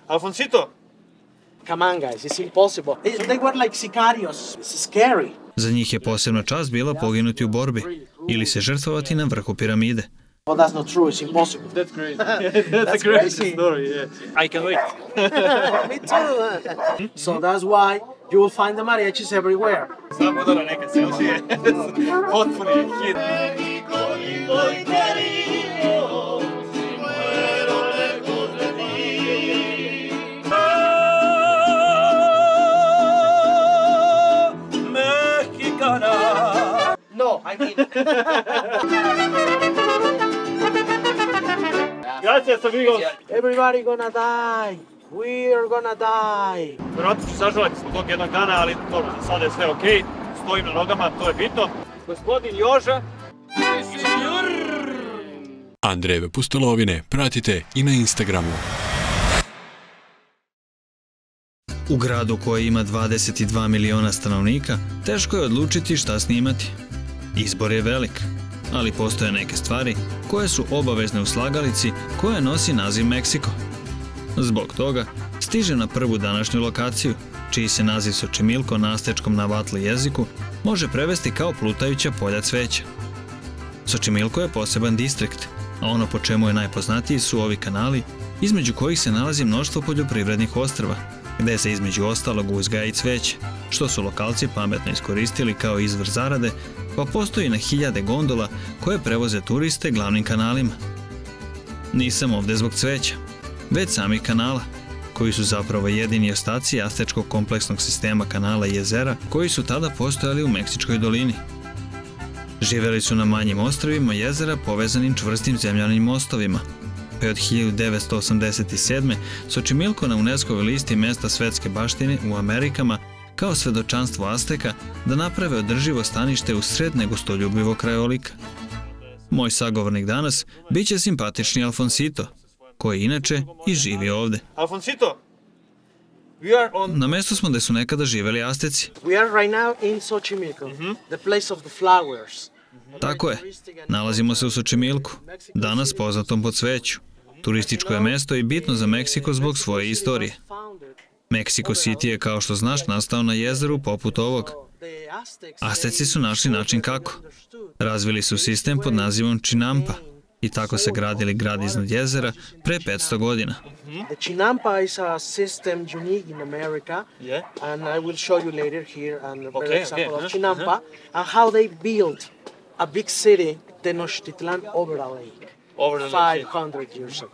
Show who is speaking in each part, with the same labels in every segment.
Speaker 1: Alfonsito!
Speaker 2: Come on, guys, it's impossible. They were like sicarios. It's scary.
Speaker 3: Za njih je posebna čast bila poginuti u borbi ili se žrtvovati na vrhu piramide.
Speaker 2: Oh, that's not true. It's impossible.
Speaker 1: That's great. That's a great story, yeah. I can wait.
Speaker 2: Me too. So that's why you will find the mariachis everywhere.
Speaker 1: Samo da neke selfije. Potpuni hit.
Speaker 2: No, I mean...
Speaker 1: Gracias, amigos.
Speaker 2: Everybody gonna die. We are gonna die.
Speaker 1: Vjerojatno ću sažaliti zbog tog jednog dana, ali dobro, za sada je sve okej. Stojim na nogama, to je bitno. Gospodin Joža.
Speaker 4: Andrejeve pustolovine pratite i na Instagramu.
Speaker 3: U gradu koji ima 22 miliona stanovnika, teško je odlučiti šta snimati. Izbor je velik, ali postoje neke stvari koje su obavezne u slagalici koja nosi naziv Meksiko. Zbog toga stižem na prvu današnju lokaciju, čiji se naziv Xochimilco na astečkom navatli jeziku može prevesti kao plutajuća polja cveća. Xochimilco je poseban distrikt, a ono po čemu je najpoznatiji su ovi kanali, između kojih se nalazi mnoštvo poljoprivrednih ostrva, gde se između ostalog uzgaja i cveće, što su lokalci pametno iskoristili kao izvor zarade, pa postoji na hiljade gondola koje prevoze turiste glavnim kanalima. Nisam ovde zbog cveća, već samih kanala, koji su zapravo jedini ostaci astečkog kompleksnog sistema kanala i jezera koji su tada postojali u Meksičkoj dolini. Živeli su na manjim ostrvima jezera povezanim čvrstim zemljanim mostovima, pa je od 1987. Xochimilco na UNESCO-voj listi mesta svetske baštine u Amerikama kao svedočanstvo Azteka da naprave održivo stanište u sred negostoljubivog krajolika. Moj sagovornik danas bit će simpatični Alfonsito, koji inače i živi ovde.
Speaker 1: Alfonsito!
Speaker 3: Na mestu smo gde su nekada živeli Azteci.
Speaker 2: We are right now in Xochimilco, the place of the flowers.
Speaker 3: Tako je, nalazimo se u Xochimilcu, danas poznatom po cveću. Turističko je mesto i bitno za Meksiko zbog svoje istorije. Mexico City je, kao što znaš, nastao na jezeru poput ovog. Azteci su našli način kako. Razvili su sistem pod nazivom Chinampa i tako se gradili grad iznad jezera pre 500 godina.
Speaker 2: The Chinampa is a system unique in America, and I will show you later here an example of Chinampa and how they built a big city, Tenochtitlan, over a lake, 500 years ago.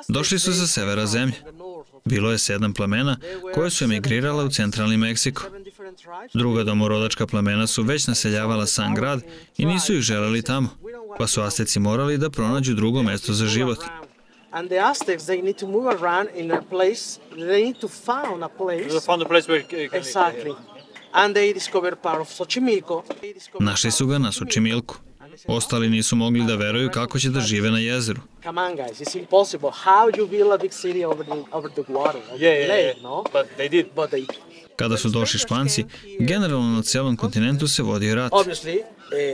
Speaker 3: Došli su sa severa zemlje. Bilo je 7 plemena koje su emigrirala u centralni Meksiko. Druga domorodačka plemena su već naseljavala sam grad i nisu ih želeli tamo, pa su Azteci morali da pronađu drugo mesto za život.
Speaker 2: And the Aztecs, they need to move around in a place, they need to find a place. Exactly. And they discovered part of Xochimilco.
Speaker 3: Našli su ga na Xochimilcu. Ostali nisu mogli da veruju kako će da žive na jezeru.
Speaker 2: Come on, guys, it's impossible. How you build a big city over the water?
Speaker 1: Yeah.
Speaker 2: No?
Speaker 1: But they did.
Speaker 3: Kada su došli Španci, generalno na celom kontinentu se vodio rat.
Speaker 2: Obviously,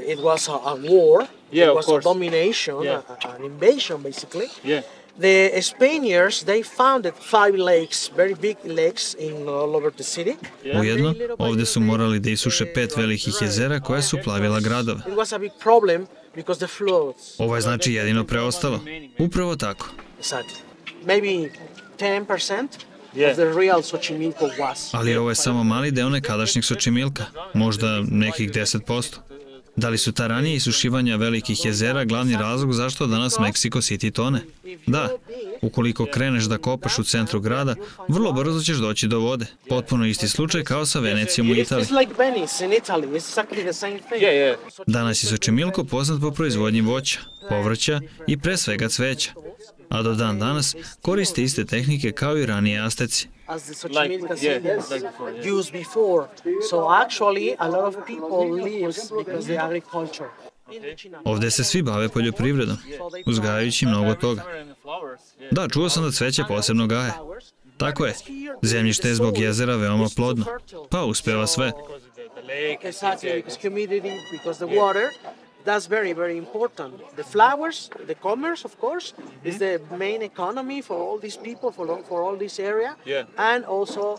Speaker 2: it was a war. It was a domination, an invasion, basically.
Speaker 1: Yeah.
Speaker 2: The Spaniards, they founded 5 lakes, very big lakes all over the city.
Speaker 3: Ujedno, ovde su morali da isuše 5 velikih jezera koja su plavila gradove.
Speaker 2: It was a big problem because the floods.
Speaker 3: Ovo je znači jedino preostalo. Upravo tako.
Speaker 2: Exactly. Maybe 10% of the real Xochimilco was.
Speaker 3: Ali ovo je samo mali deo nekadašnjeg Xochimilca, možda nekih 10%. Da li su ta ranije isušivanja velikih jezera glavni razlog zašto danas Mexico City tone? Da, ukoliko kreneš da kopaš u centru grada, vrlo brzo ćeš doći do vode. Potpuno isti slučaj kao sa Venecijom u Italiji. Danas je Xochimilco poznat po proizvodnji voća, povrća i pre svega cveća, a do dan danas koriste iste tehnike kao i ranije Azteci.
Speaker 2: As the Xochimilco used before. So actually a lot of people live because the agriculture.
Speaker 3: Ovde se svi bave poljoprivredom, uzgajajući mnogo toga. Da, čuo sam da cveće posebno gaje. Tako je, zemljište je zbog jezera veoma plodno, pa uspeva sve.
Speaker 2: that's very, very important. The flowers, the commerce, of course, is the main economy for all these people, for all this area, and also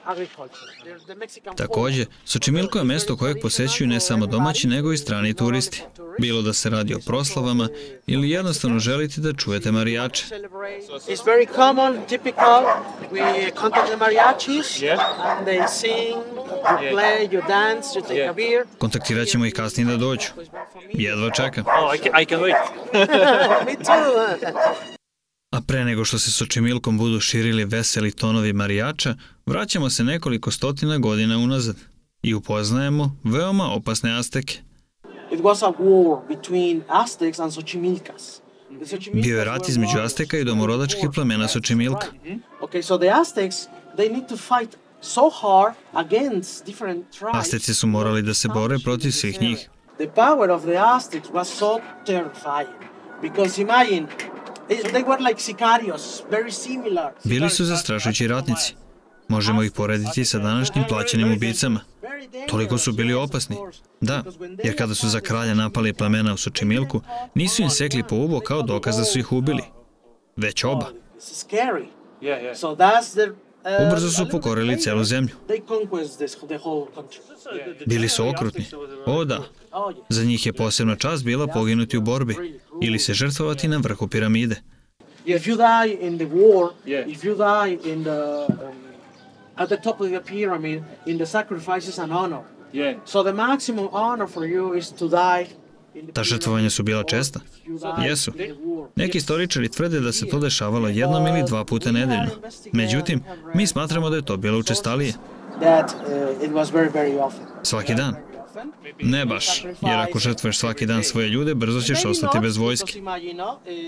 Speaker 2: agriculture. The Mexican
Speaker 3: Takođe, Xochimilco je mesto kojeg posećuju ne samo domaći, nego i strani turisti. Bilo da se radi o proslavama ili jednostavno želite da čujete marijače.
Speaker 2: It's very common, typical. We contact the mariachis, and they sing, you play, you dance, you take a beer.
Speaker 3: Kontaktirat ćemo ih kasnije da dođu. Jedva čekam.
Speaker 1: Oh, I can wait.
Speaker 2: Me too.
Speaker 3: A pre nego što se Xochimilcom budu širili veseli tonovi marijača, vraćamo se nekoliko stotina godina unazad i upoznajemo veoma opasne Azteke.
Speaker 2: It was a war between Aztecs and Xochimilcas.
Speaker 3: Bio je rat između Azteka i domorodačkih plemena Xochimilca.
Speaker 2: Okay, so the Aztecs, they need to fight so hard against different tribes.
Speaker 3: Azteci su morali da se bore protiv svih njih.
Speaker 2: The power of the Aztecs was so terrifying because imagine they were like sicarios, very similar.
Speaker 3: Bili su zastrašujući ratnici. Možemo ih porediti sa današnjim plaćenim ubicama. Toliko su bili opasni. Da, jer kada su za kralja napali plemena u Xochimilcu, nisu im sekli po ubo kao dokaz da su ih ubili, već oba. Ubrzo su pokorili celu zemlju. Bili su okrutni. O da, za njih je posebna čast bila poginuti u borbi ili se žrtvovati na vrhu piramide.
Speaker 2: If you die in the war, if you die in at the top of the pyramid, in the sacrifice is an honor. So the maximum honor for you is to die.
Speaker 3: Ta žrtvovanja su bila česta? Jesu. Neki istoričari tvrde da se to dešavalo jednom ili dva puta nedeljno. Međutim, mi smatramo da je to bilo učestalije. Svaki dan. Ne baš, jer ako žrtvuješ svaki dan svoje ljude, brzo ćeš ostati bez vojske.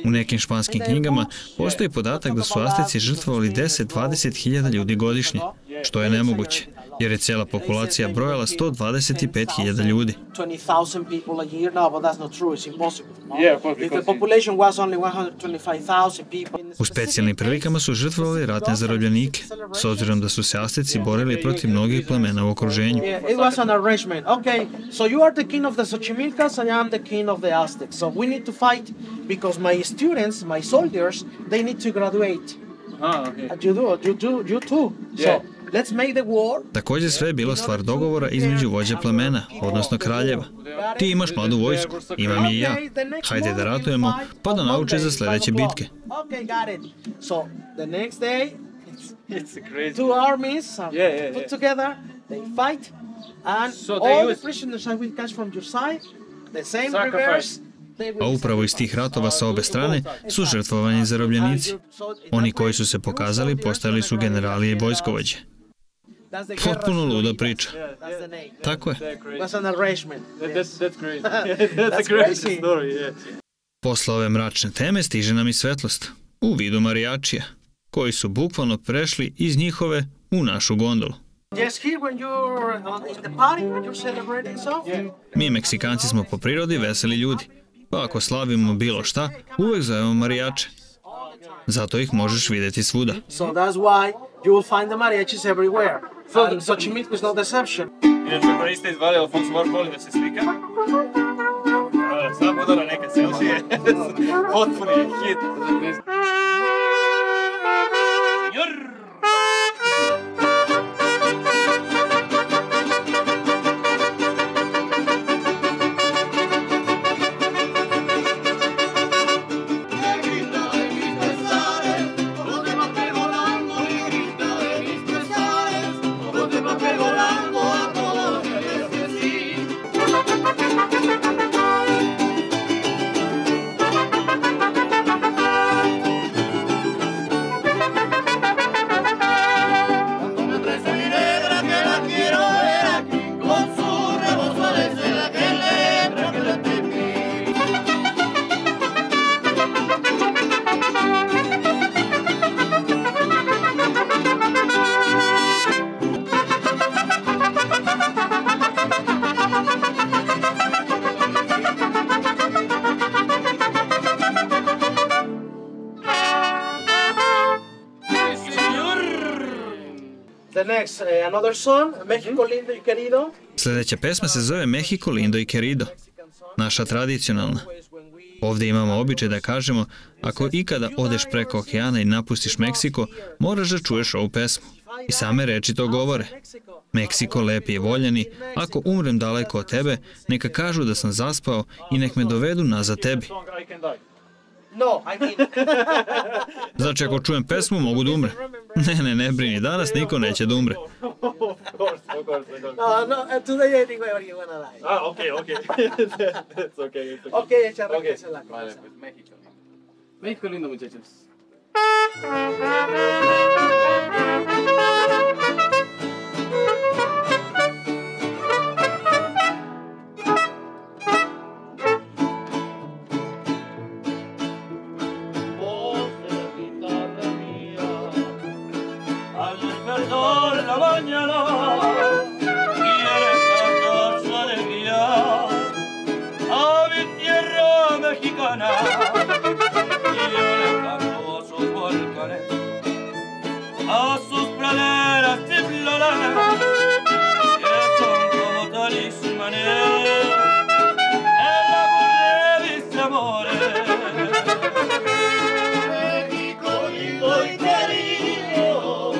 Speaker 3: U nekim španskim knjigama postoji podatak da su Azteci žrtvovali 10-20 hiljada ljudi godišnje, što je nemoguće, jer je cijela populacija brojala 125 hiljada ljudi. U specijalnim prilikama su žrtvovali ratne zarobljenike, s obzirom da su se Azteci borili protiv mnogih plemena u okruženju.
Speaker 2: So you are the king of the Xochimilcas, and I am the king of the Aztecs. So we need to fight because my students, my soldiers, they need to graduate. And you too. So let's make the war.
Speaker 3: Također sve je bilo stvar dogovora između vođa plemena, odnosno kraljeva. Ti imaš mladu vojsku, imam je i ja. Hajde da ratujemo, pa da nauče za sljedeće bitke.
Speaker 2: Okay, got it. So the next day, two armies are put together, they fight. And all the prisoners I will catch from your side, the same reverse.
Speaker 3: A upravo iz tih ratova sa obe strane su žrtvovani zarobljenici. Oni koji su se pokazali postali su generali i vojskovođe. Potpuno luda priča. Tako je. Posle ove mračne teme stiže nam i svetlost, u vidu marijačija, koji su bukvalno prešli iz njihove u našu gondolu. Mi Meksikanci smo po prirodi veseli ljudi, pa ako slavimo bilo šta, uvek zovemo marijače. Zato ih možeš vidjeti svuda.
Speaker 1: Inače, koriste izvali Alfonso Marcoli da se slika. Sam udara neke selfije. Potpuni je hit. Senjor!
Speaker 3: Sljedeća pesma se zove Mexico, lindo y querido. naša tradicionalna. Ovdje imamo običaj da kažemo, ako ikada odeš preko okeana i napustiš Meksiko, moraš da čuješ ovu pesmu. I same reči to govore. Meksiko lepi i voljeni, ako umrem daleko od tebe, neka kažu da sam zaspao i nek me dovedu nazad tebi. Znači, ako čujem pesmu, mogu da umre. Ne brini, danas niko neće da umre.
Speaker 5: México lindo, muchachos.
Speaker 1: La mañana quiere cantar su alegría a mi tierra mexicana y yo le canto a sus volcanes, a sus praderas temblarán que son como talismanes en la de mis amores. México lindo y querido,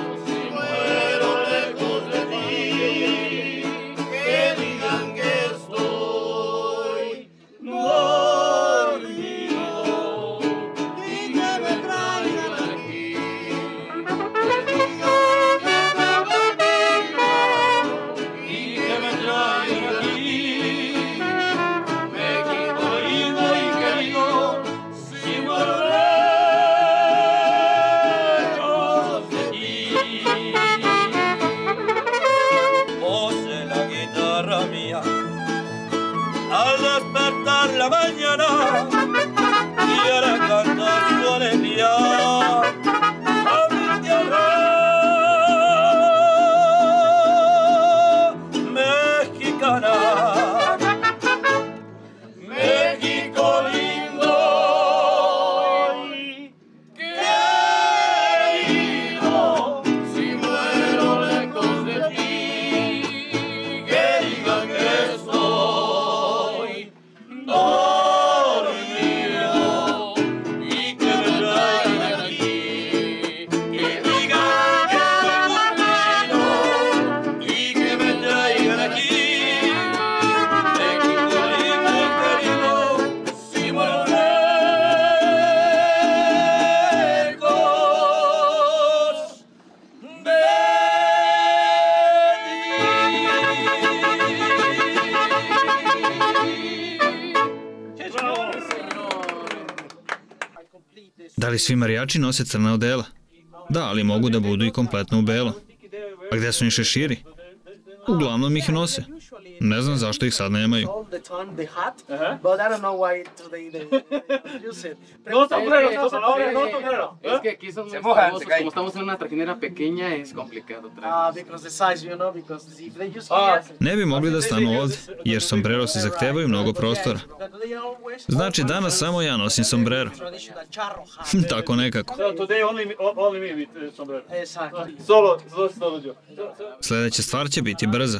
Speaker 1: al despertar la mañana quiere cantar su alegría a mi tierra mexicana. México lindo y querido, si muero lejos de ti, que digan que estoy dormido y que me traigan aquí, que digan que estoy dormido y que me traigan aquí. México lindo y querido, si muero lejos de
Speaker 3: Da li svi marijači nose crna odela? Da, ali mogu da budu i kompletno u belo. A gde su im šeširi? Uglavnom ih nose. Ne znam zašto ih sad nemaju.
Speaker 2: All the time the hat, but I don't know why today they use it.
Speaker 1: No sombrero, no sombrero.
Speaker 5: Es que aquí son muy famosos, como estamos en una trajinera pequeña, es complicado traer.
Speaker 2: Because the size, you know, because if they use here,
Speaker 3: Ne bi mogli da stanu ovdje, jer sombrero se zahtevaju mnogo prostora.
Speaker 2: they always
Speaker 3: Znači, danas samo ja nosim sombrero.
Speaker 2: traditional charro hat.
Speaker 3: Tako nekako.
Speaker 1: So today only me with sombrero.
Speaker 2: Exactly.
Speaker 1: Solo yo.
Speaker 3: Sljedeća stvar će biti brza.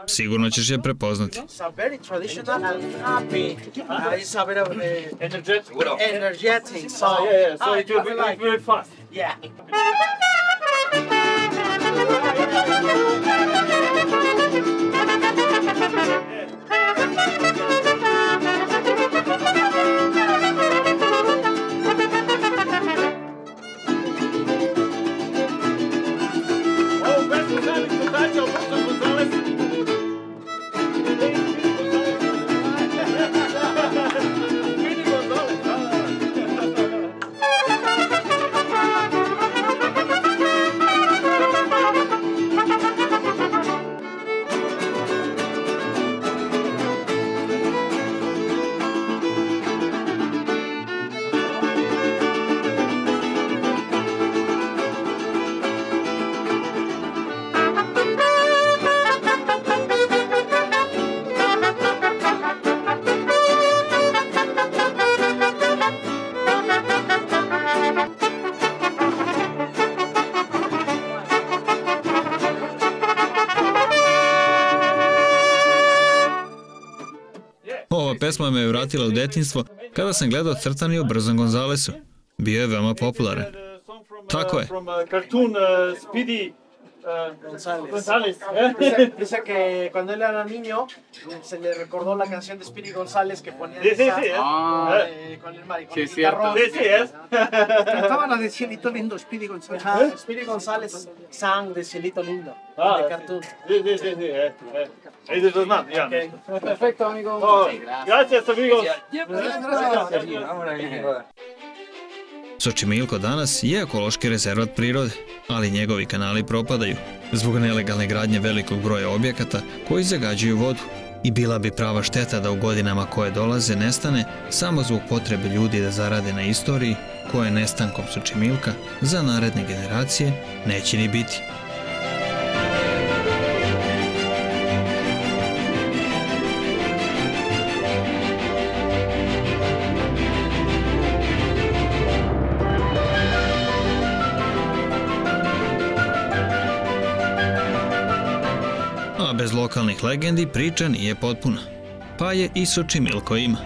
Speaker 3: Sigurno ćeš je prepoznati.
Speaker 2: It's a very traditional and happy. It's a bit of energetic. So,
Speaker 1: Yeah. So it will be
Speaker 2: I like
Speaker 1: very fast.
Speaker 2: Yeah.
Speaker 1: Oh, Beto sabe que tu tá de Augusto González. Vini González.
Speaker 3: pesma me je vratila u detinjstvo kada sam gledao crtani o Brzom Gonzalesu. Bio je veoma popularan. Tako je.
Speaker 2: González. Dice que cuando él era niño se le recordó la canción de Speedy González que ponía con el maricón.
Speaker 5: Sí, cierto.
Speaker 6: Cantaba la de Cielito Lindo, Speedy González.
Speaker 2: Speedy González sang de Cielito Lindo, de cartoon.
Speaker 5: Perfecto, amigo.
Speaker 1: Gracias, amigos.
Speaker 3: Xočimilco danas je ekološki rezervat prirode, ali njegovi kanali propadaju zbog nelegalne gradnje velikog broja objekata koji zagađuju vodu. I bila bi prava šteta da u godinama koje dolaze nestane samo zbog potrebe ljudi da zarade na istoriji koje nestankom Xočimilca za naredne generacije neće ni biti. A bez lokalnih legendi priča nije potpuna, pa je i Xočimilco ima.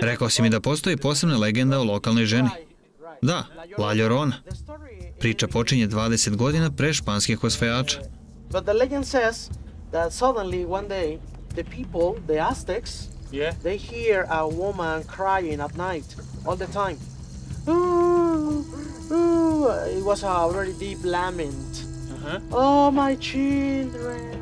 Speaker 3: Rekao si mi da postoji posebna legenda o lokalnoj ženi. Da, La Llorona. Priča počinje 20 godina pre španskih osvajača.
Speaker 2: But the legend says that suddenly one day the people, the Aztecs, they hear a woman crying at night all the time. It was a very deep lament. Oh, my children.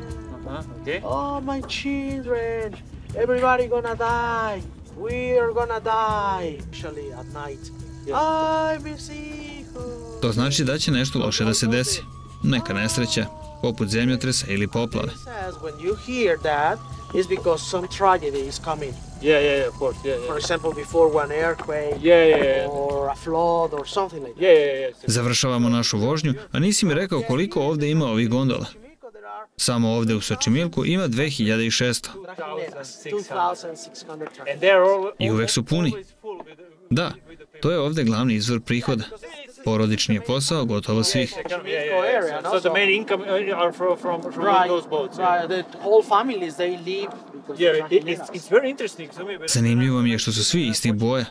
Speaker 2: Oh, my children. Everybody gonna die. We are gonna die. Actually, at night. Ay, mis hijos.
Speaker 3: To znači da će nešto loše da se desi. Neka nesreća, poput zemljotresa ili poplave.
Speaker 2: When you hear that, it's because some tragedy is coming.
Speaker 1: Of course,
Speaker 2: For example, before one earthquake, or a flood, or something like that.
Speaker 3: Završavamo našu vožnju, a nisi mi rekao koliko ovde ima ovih gondola. Samo ovde u Xočimilcu ima 2600.
Speaker 2: 2,600.
Speaker 3: I uvek su puni. Da, to je ovde glavni izvor prihoda. Porodični je posao gotovo svih.
Speaker 1: So the main income are from those boats.
Speaker 2: The whole families, they live.
Speaker 1: It's very interesting.
Speaker 3: Zanimljivo mi je što su svi istih boja.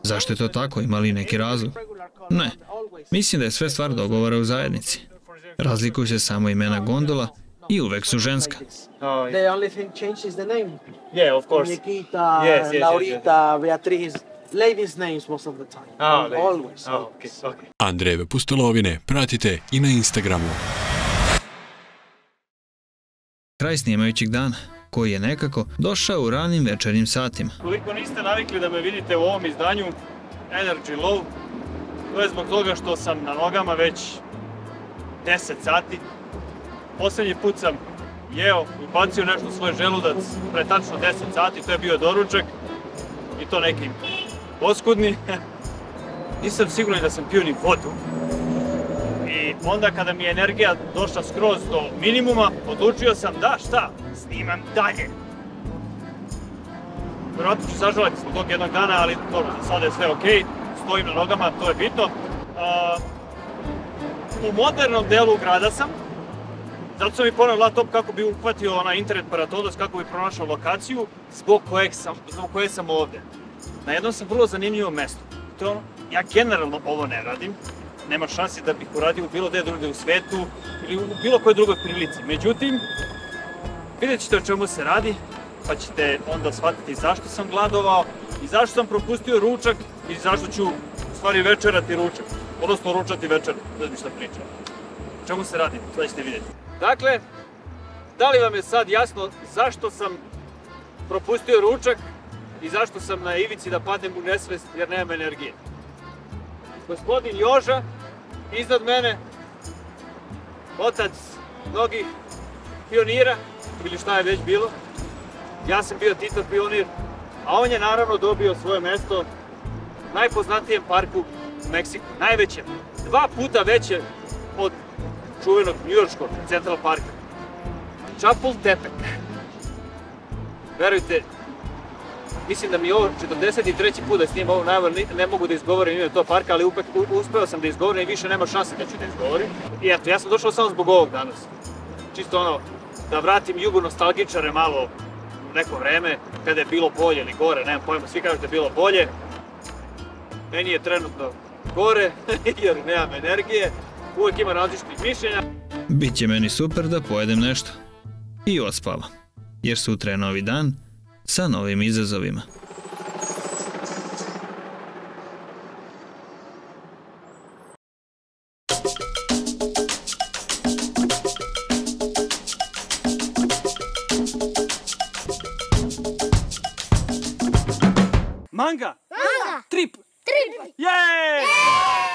Speaker 3: Zašto je to tako? Ima li neki razlog? Ne. Mislim da je sve stvar dogovora u zajednici. Razlikuju se samo imena gondola i uvek su ženska.
Speaker 2: The only thing changed is the name.
Speaker 1: Yeah, of course.
Speaker 2: Nikita, Laurita, Beatriz. Ladies' names most of the time. Always.
Speaker 1: Okay.
Speaker 4: Andrejeve pustolovine pratite i na Instagramu.
Speaker 3: Kraj snimajućeg dana, koji je nekako došao u ranim večernjim satima.
Speaker 1: Koliko niste navikli da me vidite u ovom izdanju Energy Low, to je zbog toga što sam na nogama već 10 sati. Poslednji put sam jeo i bacio nešto u svoj želudac pre tačno 10 sati, to je bio doručak i to neki oskudni. Nisam siguran da sam pio ni vodu. I onda kada mi je energija došla skroz do minimuma, odlučio sam da šta, snimam dalje. Vjerojatno ću zažaliti zbog tog jednog dana, ali dobro, za sada je sve okej. Stojim na nogama, to je bitno. U modernom delu grada sam. Zato sam i poneo laptop kako bi uhvatio onaj internet paratodos, kako bi pronašao lokaciju zbog koje sam ovde. Na jednom sam vrlo zanimljivom mestu. To je ono, ja generalno ovo ne radim. Nema šansi da bih uradio bilo gde drugde u svetu ili u bilo kojoj drugoj prilici. Međutim, vidjet ćete o čemu se radi, pa ćete onda shvatiti zašto sam gladovao i zašto sam propustio ručak i zašto ću u stvari večerati ručak. Odnosno ručati večer, da bi šta pričao. O čemu se radi, sada ćete vidjeti. Dakle, da li vam je sad jasno zašto sam propustio ručak i zašto sam na ivici da padnem u nesvest jer nemam energije? Gospodin Joža, iznad mene, otac mnogih pionira, ili šta je već bilo. Ja sam bio Tito pionir, a on je naravno dobio svoje mesto u najpoznatijem parku u Meksiku, najvećem, 2 puta veće od čuvenog njujorškog Central Parka. Chapultepec. Verujte, mislim da mi je ovo 43. put da snimam ovo najavu, ne mogu da izgovorim ime tog parka, ali uspeo sam da izgovorim i više nema šanse da ću da izgovorim. I eto, ja sam došao samo zbog ovog danas. čisto ono, da vratim jugo nostalgičare malo u neko vreme, kada je bilo bolje ili gore, nemam pojma, svi kažu da je bilo bolje. Meni je trenutno gore, jer nemam energije, uvijek ima različitih mišljenja.
Speaker 3: Biće meni super da pojedem nešto i odspavam, jer sutra je novi dan sa novim izazovima.
Speaker 1: Manga!
Speaker 7: Manga!
Speaker 1: Trip!
Speaker 7: Trip!
Speaker 1: Jej!